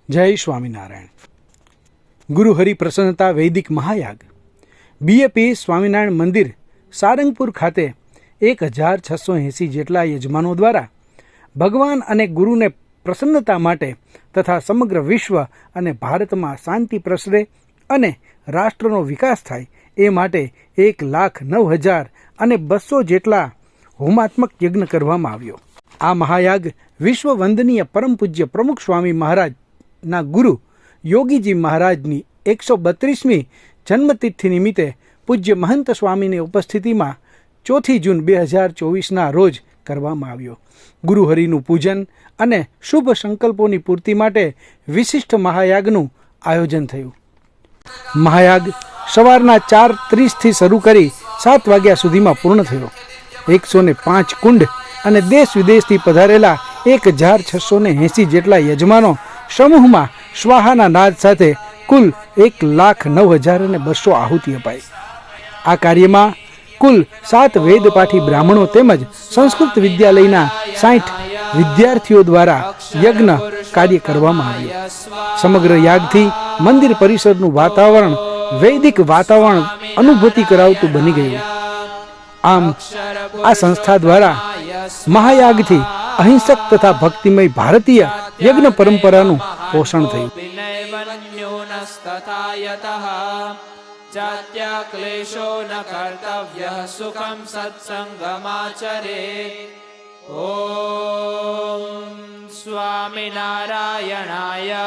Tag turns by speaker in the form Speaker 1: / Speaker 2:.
Speaker 1: જય સ્વામિનારાયણ. ગુરુ હરિ પ્રસન્નતા વૈદિક મહાયાગ બીએપી સ્વામિનારાયણ મંદિર સારંગપુર ખાતે 1680 જેટલા યજમાનો દ્વારા ભગવાન અને ગુરુને પ્રસન્નતા માટે તથા સમગ્ર વિશ્વ અને ભારતમાં શાંતિ પ્રસરે અને રાષ્ટ્રનો વિકાસ થાય એ માટે 1,09,200 જેટલા હોમાત્મક યજ્ઞ કરવામાં આવ્યો. આ મહાયાગ વિશ્વ વંદનીય પરમ પૂજ્ય પ્રમુખ સ્વામી મહારાજના ગુરુ યોગીજી મહારાજની 132મી જન્મતિથિ નિમિત્તે પૂજ્ય મહંત સ્વામીની ઉપસ્થિતિમાં 4 જૂન 2024ના રોજ કરવામાં આવ્યો. ગુરુહરિનું પૂજન અને શુભ સંકલ્પોની પૂર્તિ માટે વિશિષ્ટ મહાયાગનું આયોજન થયું. મહાયાગ સવારના 4:30થી શરૂ કરી 7 વાગ્યા સુધીમાં પૂર્ણ થયો. 105 કુંડ અને દેશ વિદેશથી પધારેલા 1680 જેટલા યજમાનો સમૂહમાં સ્વાહાના નાદ સાથે કુલ 1,09,200 આહુતિ અપાઈ. આ કાર્યમાં કુલ 7 વેદપાઠી બ્રાહ્મણો તેમજ સંસ્કૃત વિદ્યાલયના 60 વિદ્યાર્થીઓ દ્વારા યજ્ઞ કાર્ય કરવામાં આવ્યું. સમગ્ર યાગથી મંદિર પરિસરનું વાતાવરણ વૈદિક વાતાવરણ અનુભૂતિ કરાવતું બની ગયું. આમ આ સંસ્થા દ્વારા મહાયાગથી અહિંસક તથા ભક્તિમય ભારતીય યજ્ઞ પરંપરાનું પોષણ થયું.
Speaker 2: જાત્યા ક્લેશો ન કર્તવ્યઃ સુખમ સત્સંગમાચરે. ઓમ સ્વામિનારાયણાય.